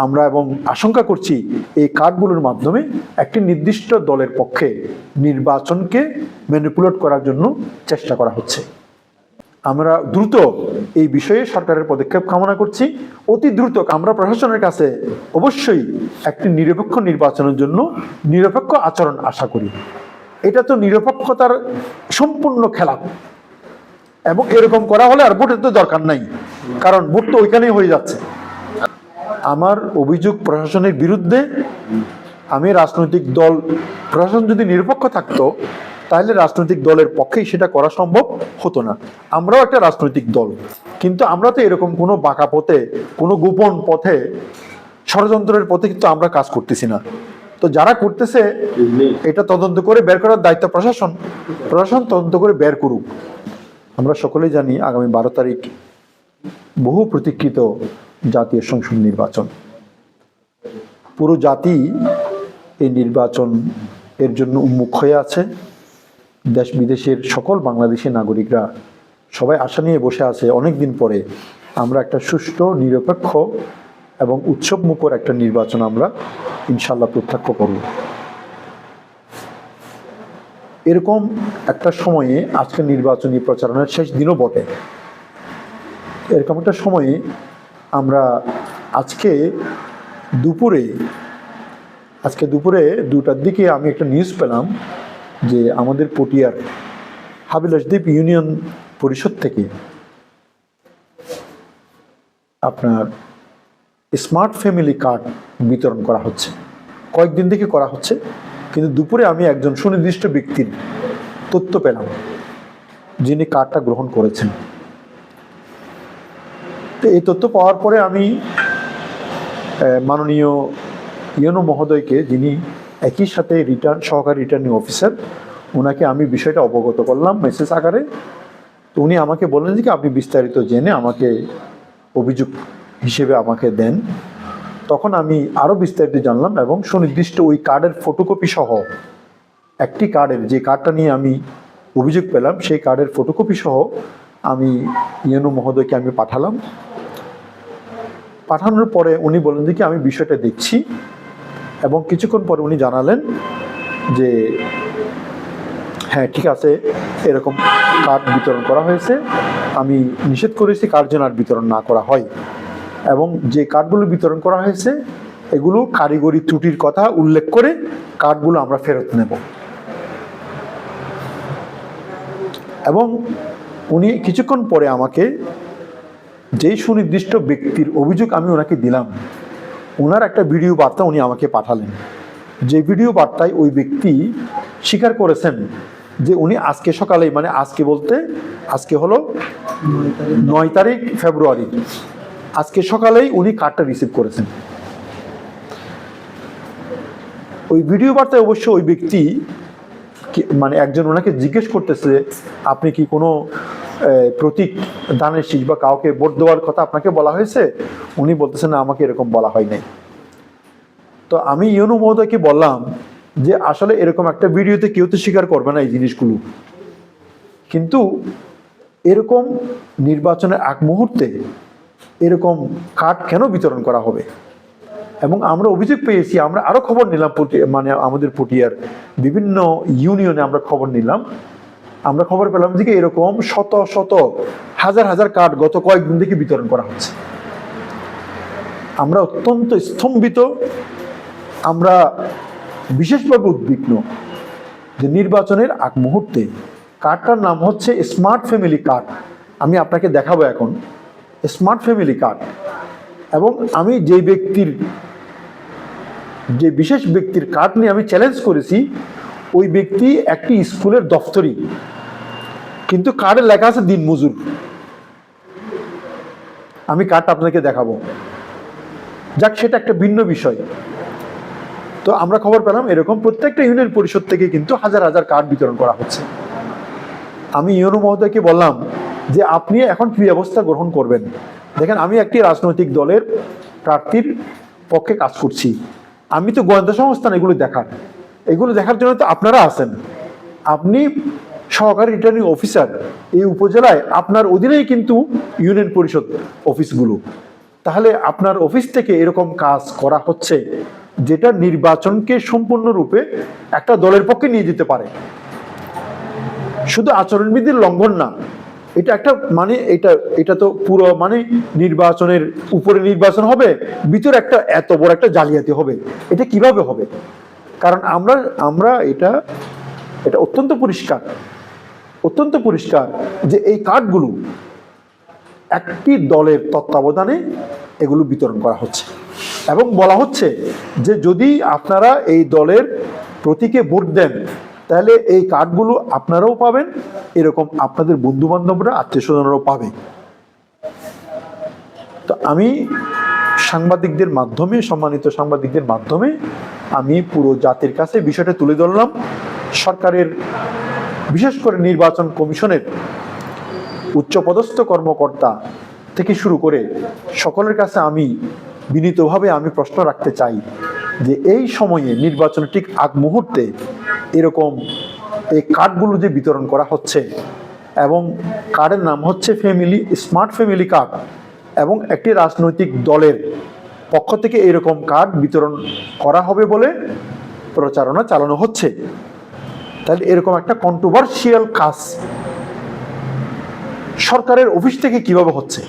আমরা এবং আশঙ্কা করছি এই কার্ডগুলোর মাধ্যমে একটি নির্দিষ্ট দলের পক্ষে নির্বাচনকে ম্যানিপুলেট করার জন্য চেষ্টা করা হচ্ছে। আমরা দ্রুত এই বিষয়ে সরকারের পদক্ষেপ কামনা করছি। অতি দ্রুত আমরা প্রশাসনের কাছে অবশ্যই একটি নিরপেক্ষ নির্বাচনের জন্য নিরপেক্ষ আচরণ আশা করি। এটা তো নিরপেক্ষতার সম্পূর্ণ খেলাপ, এবং এরকম করা হলে আর ভোটের তো দরকার নাই, কারণ ভোট তো ওইখানেই হয়ে যাচ্ছে। আমার অভিযোগ প্রশাসনের বিরুদ্ধে। আমি রাজনৈতিক দল, প্রশাসন যদি নিরপেক্ষ থাকতো তাহলে রাজনৈতিক দলের পক্ষেই সেটা করা সম্ভব হতো না। আমরাও একটা রাজনৈতিক দল, কিন্তু আমরা তো এরকম কোনো বাঁকা পথে, কোনো গোপন পথে, ষড়যন্ত্রের পথে কিন্তু আমরা কাজ করতেছি না। তো যারা করতেছে এটা তদন্ত করে বের করার দায়িত্ব প্রশাসন। প্রশাসন তদন্ত করে বের করুক। আমরা সকলেই জানি আগামী 12 তারিখ বহু প্রতীক্ষিত জাতীয় সংসদ নির্বাচন। পুরো জাতি এই নির্বাচন এর জন্য উন্মুখ হয়ে আছে। দেশ বিদেশের সকল বাংলাদেশি নাগরিকরা সবাই আশা নিয়ে বসে আছে, অনেক দিন পরে আমরা একটা সুষ্ঠু, নিরপেক্ষ এবং উৎসবমুখর একটা নির্বাচন আমরা ইনশাল্লাহ প্রত্যক্ষ করব। এরকম একটা সময়ে আজকে নির্বাচনী প্রচারণার শেষ দিনও বটে। এরকম একটা সময়ে আমরা আজকে দুপুরে 2টার দিকে আমি একটা নিউজ পেলাম যে আমাদের পটিয়ার হাবিলাসদ্বীপ ইউনিয়ন পরিষদ থেকে আপনার স্মার্ট ফ্যামিলি কার্ড বিতরণ করা হচ্ছে। কয়েকদিন থেকে করা হচ্ছে, কিন্তু দুপুরে আমি একজন সুনির্দিষ্ট ব্যক্তির তথ্য পেলাম যিনি কার্ডটা গ্রহণ করেছেন। তো এই তথ্য পাওয়ার পরে আমি মাননীয় ইউনো মহোদয়কে, যিনি একই সাথে সহকারী রিটার্নিং অফিসার, ওনাকে আমি বিষয়টা অবগত করলাম মেসেজ আকারে। তো উনি আমাকে বললেন যে আপনি বিস্তারিত জেনে আমাকে অভিযোগ হিসেবে আমাকে দেন। তখন আমি আরও বিস্তারিত জানলাম এবং সুনির্দিষ্ট ওই কার্ডের ফটোকপি সহ, একটি কার্ডের, যে কার্ডটা নিয়ে আমি অভিযোগ পেলাম সেই কার্ডের ফটোকপি সহ আমি ইউনো মহোদয়কে আমি পাঠালাম। পাঠানোর পরে উনি বললেন যে আমি বিষয়টা দেখছি, এবং কিছুক্ষণ পরে উনি জানালেন যে হ্যাঁ ঠিক আছে, এরকম কার্ড বিতরণ করা হয়েছে। আমি নিষেধ করেছি কার্ড যেন আর বিতরণ না করা হয়, এবং যে কার্ডগুলো বিতরণ করা হয়েছে এগুলো কারিগরি ত্রুটির কথা উল্লেখ করে কার্ডগুলো আমরা ফেরত নেব। এবং উনি কিছুক্ষণ পরে আমাকে যেই সুনির্দিষ্ট ব্যক্তির অভিযোগ আমি ওনাকে দিলাম, ওনার একটা ভিডিও বার্তা উনি আমাকে পাঠালেন। যে ভিডিও বার্তায় ওই ব্যক্তি স্বীকার করেছেন যে উনি আজকে সকালেই, মানে আজকে বলতে আজকে হলো 9 তারিখ ফেব্রুয়ারি, আজকে সকালেই উনি কার্ডটা রিসিভ করেছেন। ওই ভিডিও বার্তায় অবশ্য ওই ব্যক্তি মানে একজন ওনাকে জিজ্ঞেস করতেছে আপনি কি কোনো প্রতীক দানের শীষ বা কাউকে ভোট দেওয়ার কথা আপনাকে বলা হয়েছে? উনি বলতেছেন না, আমাকে এরকম বলা হয় নাই। তো আমি ইউনো মহোদয়কে বললাম যে আসলে এরকম একটা ভিডিওতে কেউ তো স্বীকার করবে না এই জিনিসগুলো, কিন্তু এরকম নির্বাচনের আগ মুহূর্তে এরকম কার্ড কেন বিতরণ করা হবে? এবং আমরা অভিযোগ পেয়েছি, আমরা আরো খবর নিলাম, মানে আমাদের পটিয়ার বিভিন্ন ইউনিয়নে আমরা খবর নিলাম। আমরা খবর পেলাম যে এরকম শত শত হাজার হাজার কার্ড গত কয়েকদিন থেকে বিতরণ করা হচ্ছে। আমরা অত্যন্ত স্তম্ভিত, আমরা বিশেষভাবে উদ্বিগ্ন যে নির্বাচনের আগ মুহূর্তে কার্ডটার নাম হচ্ছে স্মার্ট ফ্যামিলি কার্ড। আমি আপনাকে দেখাবো এখন স্মার্ট ফ্যামিলি কার্ড। এবং আমি যে বিশেষ ব্যক্তির কার্ড নিয়ে আমি চ্যালেঞ্জ করেছি, ওই ব্যক্তি একটি স্কুলের দপ্তরি, কিন্তু কার্ডে লেখা আছে দিনমজুর। আমি কার্ডটা আপনাকে দেখাবো, যাক সেটা একটা ভিন্ন বিষয়। তো আমরা খবর পেলাম এরকম প্রত্যেকটা ইউনিয়ন পরিষদ থেকে কিন্তু হাজার হাজার কার্ড বিতরণ করা হচ্ছে। আমি ইউনো মহোদয়কে বললাম যে আপনি এখন কি ব্যবস্থা গ্রহণ করবেন। দেখেন, আমি একটি রাজনৈতিক দলের প্রার্থীর পক্ষে কাজ করছি, আমি তো গোয়েন্দা সংস্থান এগুলো দেখার জন্য তো আপনারা আছেন। আপনি সহকারী রিটার্নিং অফিসার, এই উপজেলায় আপনার অধীনেই কিন্তু ইউনিয়ন পরিষদ অফিসগুলো। তাহলে আপনার অফিস থেকে এরকম কাজ করা হচ্ছে যেটা নির্বাচনকে সম্পূর্ণরূপে একটা দলের পক্ষে নিয়ে যেতে পারে। শুধু আচরণবিধির লঙ্ঘন না, এটা একটা মানে এটা তো পুরো মানে নির্বাচনের উপরে নির্বাচন হবে, ভিতরে একটা এত বড় একটা জালিয়াতি হবে। এটা কিভাবে হবে? কারণ আমরা এটা অত্যন্ত পরিষ্কার যে এই কার্ডগুলো একটি দলের তত্ত্বাবধানে এগুলো বিতরণ করা হচ্ছে এবং বলা হচ্ছে যে যদি আপনারা এই দলের প্রতীকে ভোট দেন তাহলে এই কার্ডগুলো আপনারাও পাবেন, এরকম আপনাদের বন্ধু বান্ধবরা আত্মীয় স্বজনরাও পাবে। তো আমি সম্মানিত সাংবাদিকদের মাধ্যমে আমি পুরো জাতির কাছে বিষয়টা তুলে ধরলাম। সরকারের বিশেষ করে নির্বাচন কমিশনের উচ্চপদস্থ কর্মকর্তা থেকে শুরু করে সকলের কাছে আমি বিনীতভাবে প্রশ্ন রাখতে চাই যে এই সময়ে নির্বাচনের ঠিক আগ মুহূর্তে এরকম এই কার্ডগুলো যে বিতরণ করা হচ্ছে এবং কার্ডের নাম হচ্ছে স্মার্ট ফ্যামিলি কার্ড এবং একটি রাজনৈতিক দলের পক্ষ থেকে এরকম কার্ড বিতরণ করা হবে বলে প্রচারণা চালানো হচ্ছে, তাহলে এরকম একটা কন্ট্রোভার্সিয়াল কাজ সরকারের অফিস থেকে কিভাবে হচ্ছে?